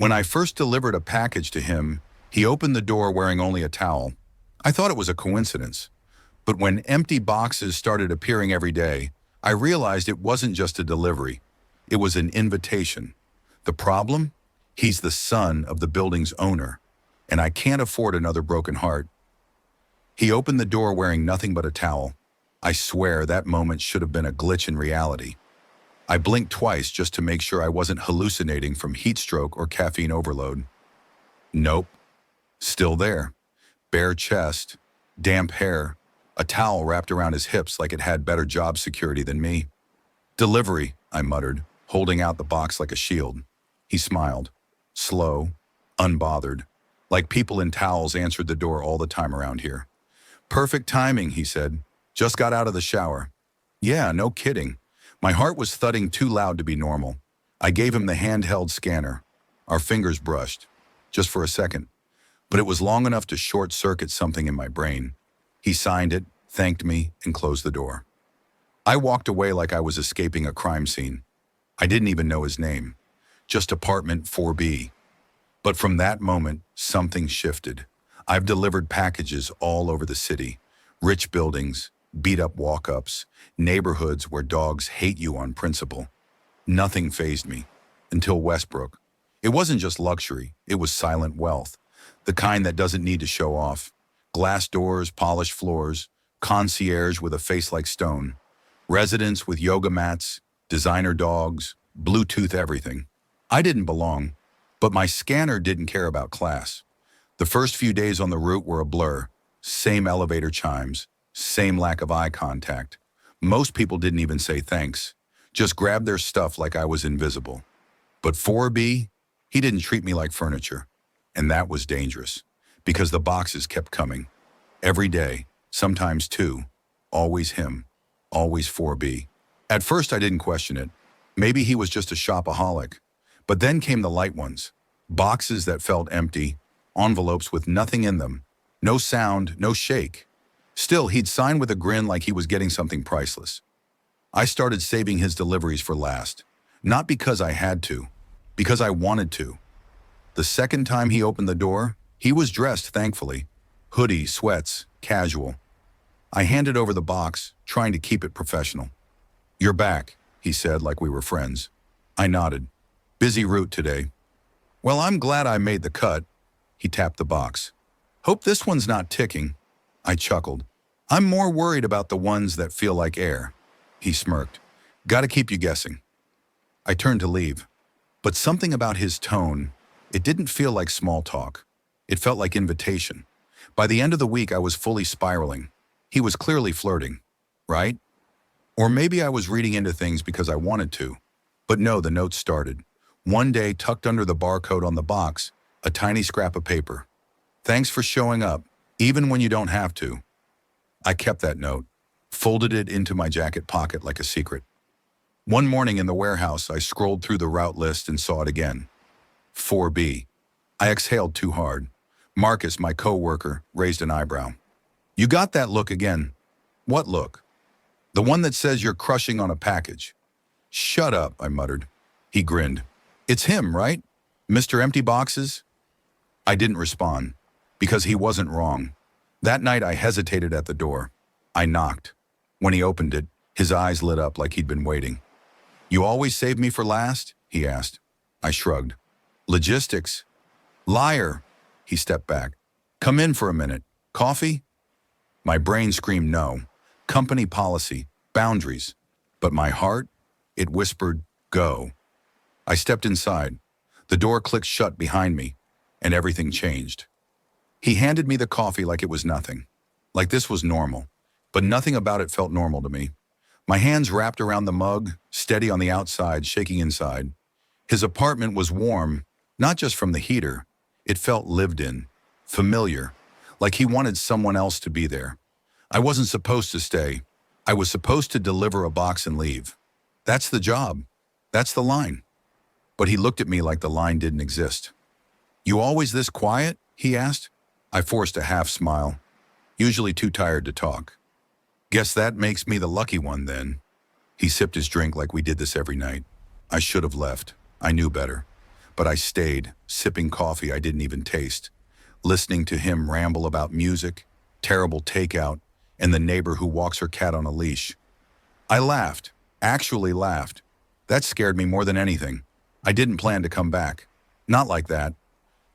When I first delivered a package to him, he opened the door wearing only a towel. I thought it was a coincidence. But when empty boxes started appearing every day, I realized it wasn't just a delivery. It was an invitation. The problem? He's the son of the building's owner, and I can't afford another broken heart. He opened the door wearing nothing but a towel. I swear that moment should have been a glitch in reality. I blinked twice just to make sure I wasn't hallucinating from heat stroke or caffeine overload. Nope. Still there. Bare chest, damp hair, a towel wrapped around his hips like it had better job security than me. Delivery, I muttered, holding out the box like a shield. He smiled. Slow, unbothered, like people in towels answered the door all the time around here. Perfect timing, he said. Just got out of the shower. Yeah, no kidding. My heart was thudding too loud to be normal. I gave him the handheld scanner. Our fingers brushed, just for a second. But it was long enough to short-circuit something in my brain. He signed it, thanked me, and closed the door. I walked away like I was escaping a crime scene. I didn't even know his name. Just apartment 4B. But from that moment, something shifted. I've delivered packages all over the city. Rich buildings, beat-up walk-ups, neighborhoods where dogs hate you on principle. Nothing fazed me. Until Westbrook. It wasn't just luxury, it was silent wealth. The kind that doesn't need to show off. Glass doors, polished floors, concierge with a face like stone. Residents with yoga mats, designer dogs, Bluetooth everything. I didn't belong, but my scanner didn't care about class. The first few days on the route were a blur. Same elevator chimes, same lack of eye contact. Most people didn't even say thanks, just grabbed their stuff like I was invisible. But 4B, he didn't treat me like furniture. And that was dangerous, because the boxes kept coming. Every day, sometimes two, always him, always 4B. At first I didn't question it. Maybe he was just a shopaholic. But then came the light ones. Boxes that felt empty, envelopes with nothing in them. No sound, no shake. Still, he'd sign with a grin like he was getting something priceless. I started saving his deliveries for last. Not because I had to, because I wanted to. The second time he opened the door, he was dressed, thankfully. Hoodie, sweats, casual. I handed over the box, trying to keep it professional. "You're back," he said like we were friends. I nodded. "Busy route today." "Well, I'm glad I made the cut." He tapped the box. "Hope this one's not ticking." I chuckled. "I'm more worried about the ones that feel like air." He smirked. "Gotta keep you guessing." I turned to leave. But something about his tone, it didn't feel like small talk. It felt like invitation. By the end of the week, I was fully spiraling. He was clearly flirting, right? Or maybe I was reading into things because I wanted to. But no, the note started. One day, tucked under the barcode on the box, a tiny scrap of paper. "Thanks for showing up, even when you don't have to." I kept that note, folded it into my jacket pocket like a secret. One morning in the warehouse, I scrolled through the route list and saw it again. 4B. I exhaled too hard. Marcus, my co-worker, raised an eyebrow. "You got that look again." "What look?" "The one that says you're crushing on a package." "Shut up," I muttered. He grinned. "It's him, right? Mr. Empty Boxes?" I didn't respond, because he wasn't wrong. That night I hesitated at the door. I knocked. When he opened it, his eyes lit up like he'd been waiting. "You always save me for last?" he asked. I shrugged. "Logistics." "Liar." He stepped back. "Come in for a minute. Coffee?" My brain screamed no. Company policy, boundaries. But my heart, it whispered, go. I stepped inside. The door clicked shut behind me, and everything changed. He handed me the coffee like it was nothing. Like this was normal. But nothing about it felt normal to me. My hands wrapped around the mug, steady on the outside, shaking inside. His apartment was warm, not just from the heater. It felt lived in, familiar, like he wanted someone else to be there. I wasn't supposed to stay. I was supposed to deliver a box and leave. That's the job. That's the line. But he looked at me like the line didn't exist. "You always this quiet?" he asked. I forced a half smile, usually too tired to talk. "Guess that makes me the lucky one then." He sipped his drink like we did this every night. I should have left. I knew better. But I stayed, sipping coffee I didn't even taste, listening to him ramble about music, terrible takeout, and the neighbor who walks her cat on a leash. I laughed, actually laughed. That scared me more than anything. I didn't plan to come back. Not like that.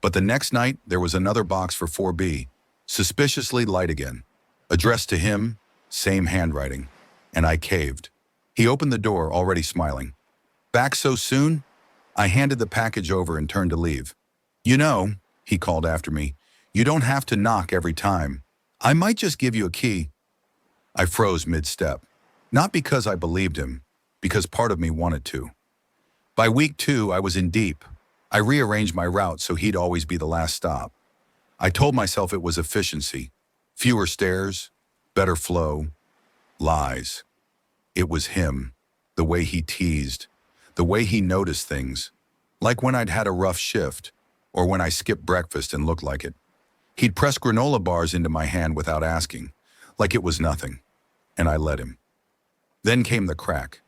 But the next night, there was another box for 4B, suspiciously light again. Addressed to him, same handwriting. And I caved. He opened the door, already smiling. Back so soon? I handed the package over and turned to leave. You know, he called after me, you don't have to knock every time. I might just give you a key. I froze mid-step. Not because I believed him, because part of me wanted to. By week 2, I was in deep. I rearranged my route so he'd always be the last stop. I told myself it was efficiency. Fewer stairs, better flow, lies. It was him, the way he teased, the way he noticed things, like when I'd had a rough shift, or when I skipped breakfast and looked like it. He'd press granola bars into my hand without asking, like it was nothing, and I let him. Then came the crack.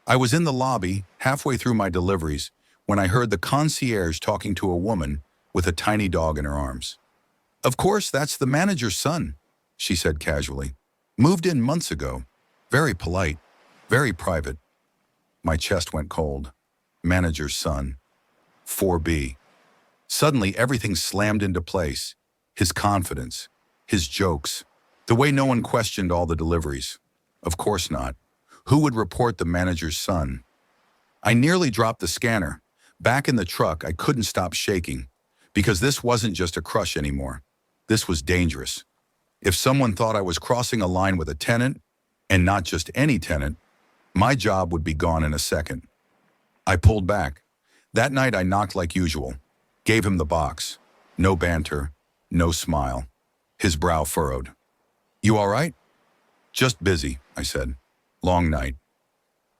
I was in the lobby, halfway through my deliveries, when I heard the concierge talking to a woman with a tiny dog in her arms. Of course, that's the manager's son, she said casually. Moved in months ago. Very polite, very private. My chest went cold. Manager's son. 4B. Suddenly, everything slammed into place. His confidence, his jokes, the way no one questioned all the deliveries. Of course not. Who would report the manager's son? I nearly dropped the scanner. Back in the truck, I couldn't stop shaking, because this wasn't just a crush anymore. This was dangerous. If someone thought I was crossing a line with a tenant, and not just any tenant, my job would be gone in a second. I pulled back. That night I knocked like usual. Gave him the box. No banter, no smile. His brow furrowed. You all right? Just busy, I said. Long night.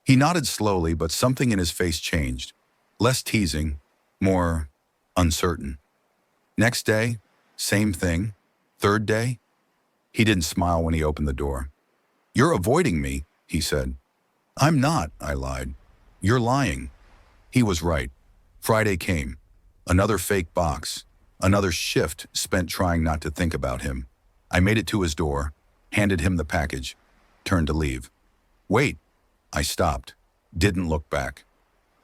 He nodded slowly, but something in his face changed. Less teasing, more uncertain. Next day, same thing. Third day, he didn't smile when he opened the door. You're avoiding me, he said. I'm not, I lied. You're lying. He was right. Friday came. Another fake box. Another shift spent trying not to think about him. I made it to his door, handed him the package, turned to leave. Wait. I stopped. Didn't look back.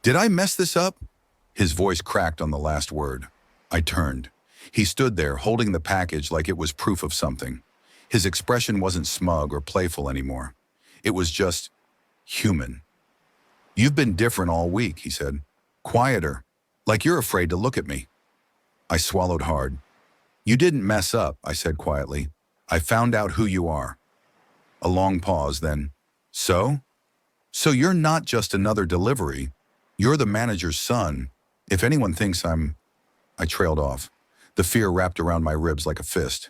Did I mess this up? His voice cracked on the last word. I turned. He stood there, holding the package like it was proof of something. His expression wasn't smug or playful anymore. It was just human. You've been different all week, he said. Quieter, like you're afraid to look at me. I swallowed hard. You didn't mess up, I said quietly. I found out who you are. A long pause, then. So? So you're not just another delivery. You're the manager's son. If anyone thinks I trailed off. The fear wrapped around my ribs like a fist.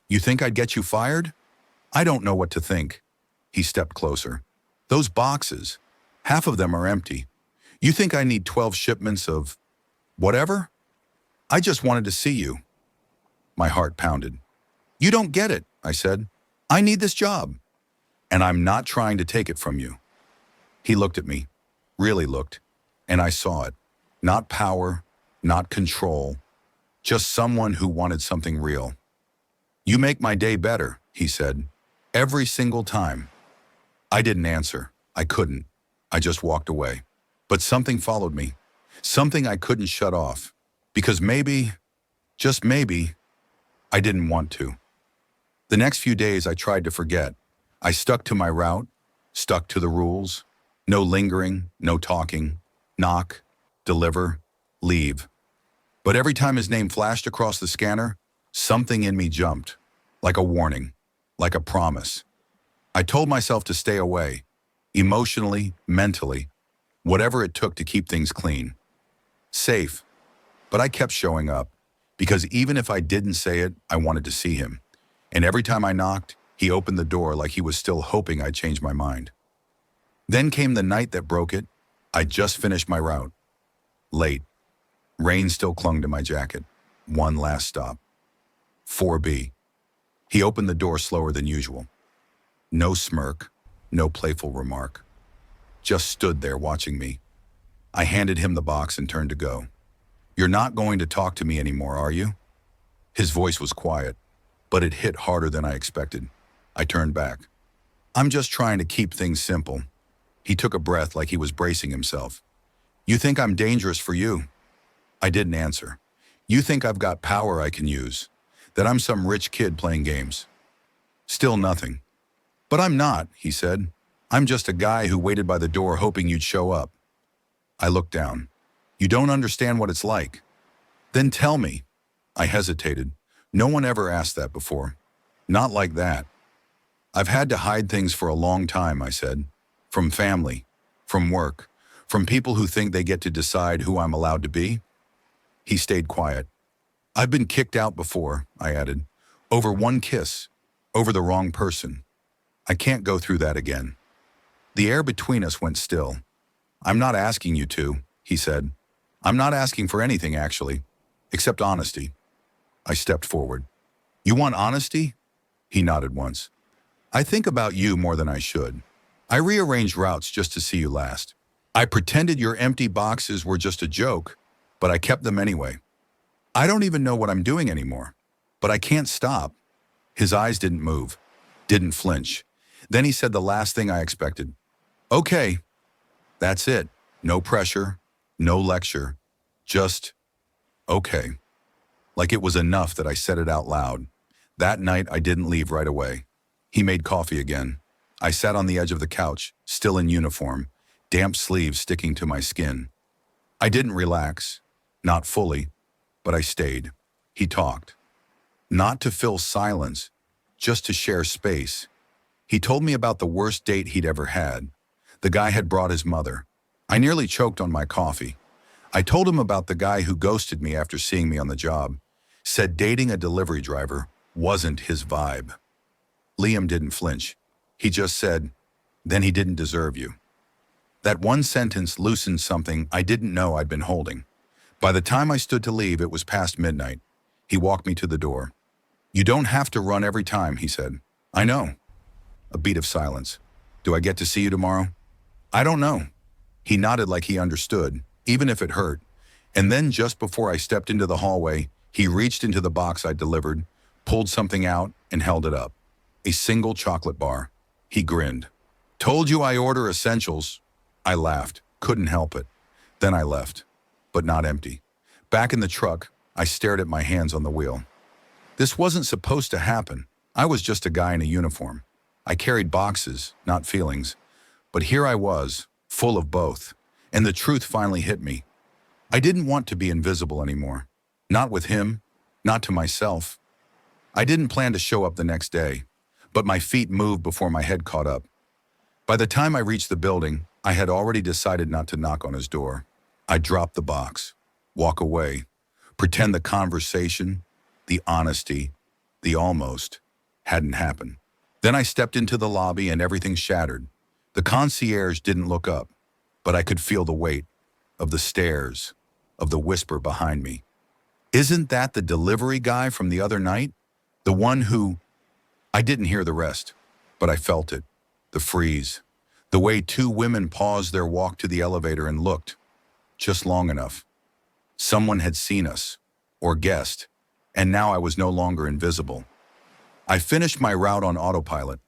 You think I'd get you fired? I don't know what to think. He stepped closer. Those boxes, half of them are empty. You think I need 12 shipments of whatever? I just wanted to see you. My heart pounded. You don't get it, I said. I need this job. And I'm not trying to take it from you. He looked at me, really looked, and I saw it. Not power, not control, just someone who wanted something real. You make my day better, he said, every single time. I didn't answer. I couldn't. I just walked away. But something followed me, something I couldn't shut off, because maybe, just maybe, I didn't want to. The next few days I tried to forget. I stuck to my route, stuck to the rules. No lingering, no talking. Knock, deliver, leave. But every time his name flashed across the scanner, something in me jumped, like a warning, like a promise. I told myself to stay away, emotionally, mentally, whatever it took to keep things clean. Safe. But I kept showing up, because even if I didn't say it, I wanted to see him. And every time I knocked, he opened the door like he was still hoping I'd change my mind. Then came the night that broke it. I'd just finished my route. Late. Rain still clung to my jacket. One last stop. 4B. He opened the door slower than usual. No smirk, no playful remark. Just stood there watching me. I handed him the box and turned to go. You're not going to talk to me anymore, are you? His voice was quiet, but it hit harder than I expected. I turned back. I'm just trying to keep things simple. He took a breath like he was bracing himself. You think I'm dangerous for you? I didn't answer. You think I've got power I can use, that I'm some rich kid playing games. Still nothing. But I'm not, he said. I'm just a guy who waited by the door hoping you'd show up. I looked down. You don't understand what it's like. Then tell me. I hesitated. No one ever asked that before. Not like that. I've had to hide things for a long time, I said. From family, from work, from people who think they get to decide who I'm allowed to be. He stayed quiet. I've been kicked out before, I added. Over one kiss, over the wrong person. I can't go through that again. The air between us went still. I'm not asking you to, he said. I'm not asking for anything, actually, except honesty. I stepped forward. You want honesty? He nodded once. I think about you more than I should. I rearranged routes just to see you last. I pretended your empty boxes were just a joke, but I kept them anyway. I don't even know what I'm doing anymore, but I can't stop. His eyes didn't move, didn't flinch. Then he said the last thing I expected. Okay, that's it. No pressure, no lecture, just okay. Like it was enough that I said it out loud. That night I didn't leave right away. He made coffee again. I sat on the edge of the couch, still in uniform, damp sleeves sticking to my skin. I didn't relax, not fully, but I stayed. He talked. Not to fill silence, just to share space. He told me about the worst date he'd ever had. The guy had brought his mother. I nearly choked on my coffee. I told him about the guy who ghosted me after seeing me on the job, said dating a delivery driver wasn't his vibe. Liam didn't flinch. He just said, then he didn't deserve you. That one sentence loosened something I didn't know I'd been holding. By the time I stood to leave, it was past midnight. He walked me to the door. You don't have to run every time, he said. I know. A beat of silence. Do I get to see you tomorrow? I don't know. He nodded like he understood, even if it hurt. And then just before I stepped into the hallway, he reached into the box I delivered, pulled something out, and held it up. A single chocolate bar. He grinned. Told you I order essentials. I laughed, couldn't help it. Then I left, but not empty. Back in the truck, I stared at my hands on the wheel. This wasn't supposed to happen. I was just a guy in a uniform. I carried boxes, not feelings. But here I was, full of both. And the truth finally hit me. I didn't want to be invisible anymore. Not with him, not to myself. I didn't plan to show up the next day, but my feet moved before my head caught up. By the time I reached the building, I had already decided not to knock on his door. I'd drop the box, walk away, pretend the conversation, the honesty, the almost, hadn't happened. Then I stepped into the lobby and everything shattered. The concierge didn't look up, but I could feel the weight of the stares, of the whisper behind me. Isn't that the delivery guy from the other night? The one who... I didn't hear the rest, but I felt it. The freeze. The way two women paused their walk to the elevator and looked. Just long enough. Someone had seen us, or guessed, and now I was no longer invisible. I finished my route on autopilot,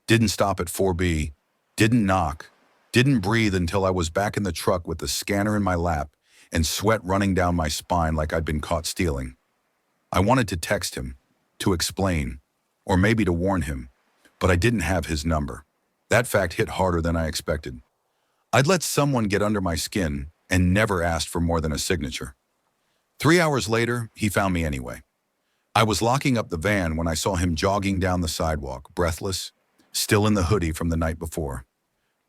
didn't stop at 4B, didn't knock, didn't breathe until I was back in the truck with the scanner in my lap and sweat running down my spine like I'd been caught stealing. I wanted to text him, to explain, or maybe to warn him, but I didn't have his number. That fact hit harder than I expected. I'd let someone get under my skin and never asked for more than a signature. 3 hours later, he found me anyway. I was locking up the van when I saw him jogging down the sidewalk, breathless, still in the hoodie from the night before.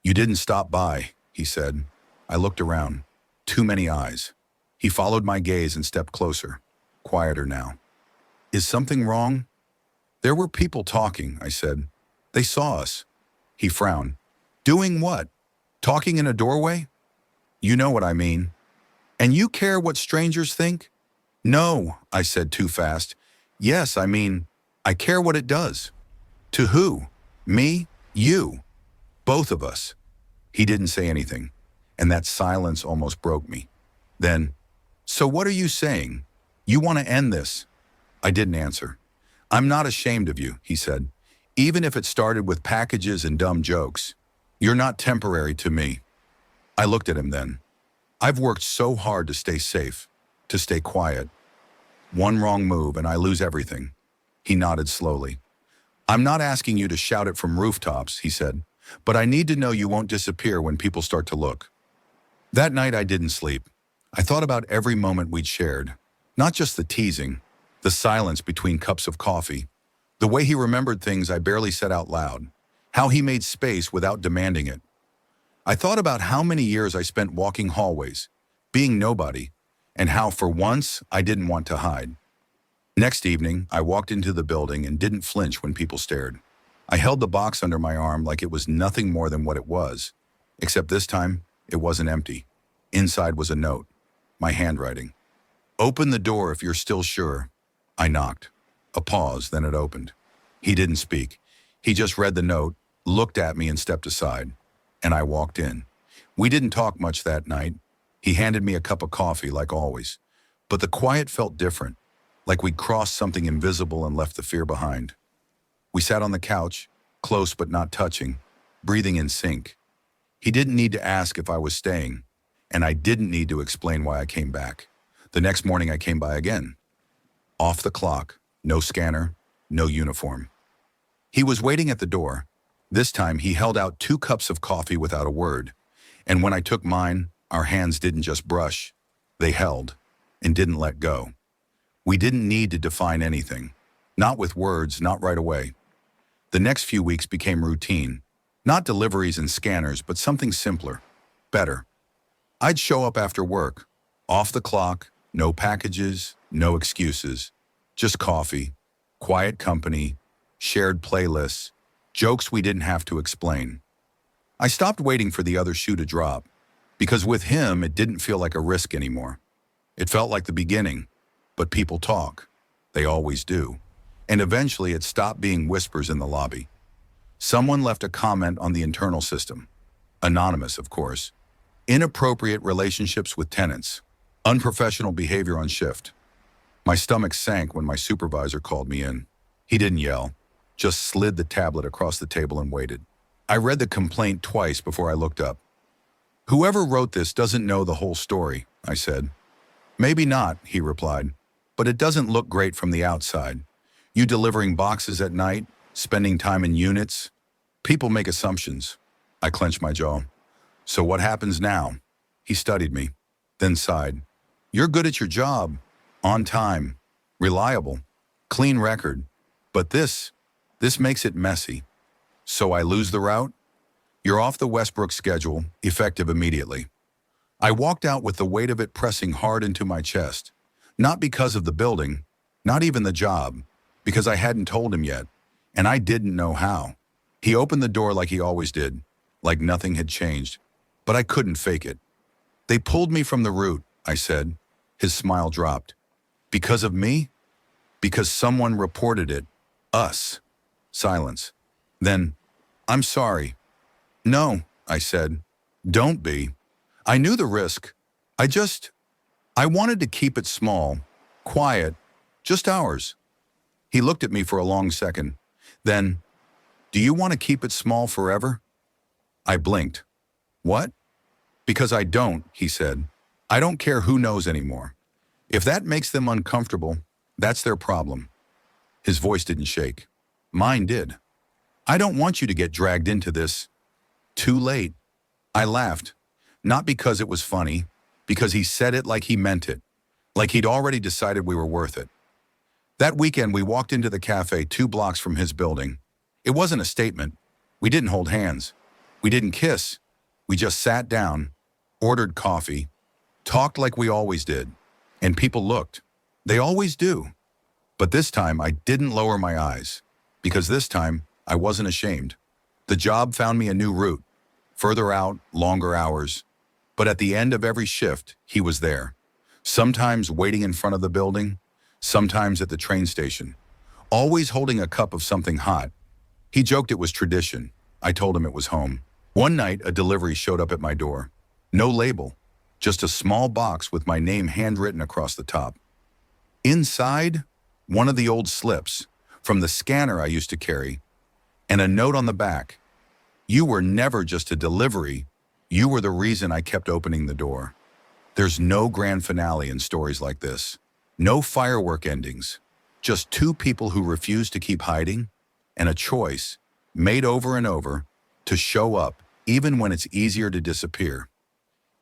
You didn't stop by, he said. I looked around. Too many eyes. He followed my gaze and stepped closer, quieter now. Is something wrong? There were people talking, I said. They saw us. He frowned. Doing what? Talking in a doorway? You know what I mean. And you care what strangers think? No, I said too fast. Yes, I mean, I care what it does. To who? Me? You? Both of us. He didn't say anything, and that silence almost broke me. Then, So what are you saying? You want to end this? I didn't answer. I'm not ashamed of you, he said. Even if it started with packages and dumb jokes. You're not temporary to me. I looked at him then. I've worked so hard to stay safe, to stay quiet. One wrong move and I lose everything. He nodded slowly. I'm not asking you to shout it from rooftops, he said, but I need to know you won't disappear when people start to look. That night I didn't sleep. I thought about every moment we'd shared, not just the teasing, the silence between cups of coffee, the way he remembered things I barely said out loud, how he made space without demanding it. I thought about how many years I spent walking hallways, being nobody, and how for once I didn't want to hide. Next evening, I walked into the building and didn't flinch when people stared. I held the box under my arm like it was nothing more than what it was, except this time, it wasn't empty. Inside was a note, my handwriting. Open the door if you're still sure. I knocked. A pause, then it opened. He didn't speak. He just read the note, looked at me and stepped aside. And I walked in. We didn't talk much that night. He handed me a cup of coffee like always. But the quiet felt different, like we'd crossed something invisible and left the fear behind. We sat on the couch, close but not touching, breathing in sync. He didn't need to ask if I was staying, and I didn't need to explain why I came back. The next morning I came by again. Off the clock, no scanner, no uniform. He was waiting at the door. This time he held out 2 cups of coffee without a word, and when I took mine, our hands didn't just brush, they held and didn't let go. We didn't need to define anything, not with words, not right away. The next few weeks became routine, not deliveries and scanners, but something simpler, better. I'd show up after work, off the clock, no packages, no excuses, just coffee, quiet company, shared playlists, jokes we didn't have to explain. I stopped waiting for the other shoe to drop, because with him it didn't feel like a risk anymore. It felt like the beginning, but people talk. They always do. And eventually it stopped being whispers in the lobby. Someone left a comment on the internal system. Anonymous, of course. Inappropriate relationships with tenants. Unprofessional behavior on shift. My stomach sank when my supervisor called me in. He didn't yell, just slid the tablet across the table and waited. I read the complaint twice before I looked up. Whoever wrote this doesn't know the whole story, I said. Maybe not, he replied, but it doesn't look great from the outside. You delivering boxes at night, spending time in units. People make assumptions. I clenched my jaw. So what happens now? He studied me, then sighed. You're good at your job, on time, reliable, clean record. But this makes it messy. So I lose the route? You're off the Westbrook schedule, effective immediately. I walked out with the weight of it pressing hard into my chest. Not because of the building, not even the job, because I hadn't told him yet, and I didn't know how. He opened the door like he always did, like nothing had changed, but I couldn't fake it. They pulled me from the route, I said. His smile dropped. Because of me? Because someone reported it. Us. Silence. Then, I'm sorry. No, I said. Don't be. I knew the risk. I wanted to keep it small, quiet, just ours. He looked at me for a long second. Then, do you want to keep it small forever? I blinked. What? Because I don't, he said. I don't care who knows anymore. If that makes them uncomfortable, that's their problem. His voice didn't shake. Mine did. I don't want you to get dragged into this. Too late. I laughed. Not because it was funny, because he said it like he meant it, like he'd already decided we were worth it. That weekend, we walked into the cafe 2 blocks from his building. It wasn't a statement. We didn't hold hands. We didn't kiss. We just sat down, ordered coffee, talked like we always did, and people looked. They always do. But this time, I didn't lower my eyes, because this time, I wasn't ashamed. The job found me a new route, further out, longer hours. But at the end of every shift, he was there. Sometimes waiting in front of the building, sometimes at the train station, always holding a cup of something hot. He joked it was tradition. I told him it was home. One night, a delivery showed up at my door. No label, just a small box with my name handwritten across the top. Inside, one of the old slips from the scanner I used to carry, and a note on the back. You were never just a delivery, you were the reason I kept opening the door. There's no grand finale in stories like this. No firework endings. Just two people who refuse to keep hiding, and a choice, made over and over, to show up even when it's easier to disappear.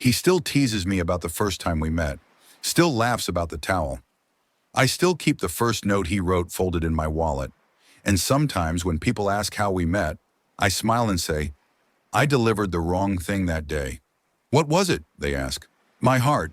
He still teases me about the first time we met, still laughs about the towel. I still keep the first note he wrote folded in my wallet, and sometimes when people ask how we met, I smile and say, I delivered the wrong thing that day. What was it? They ask. My heart.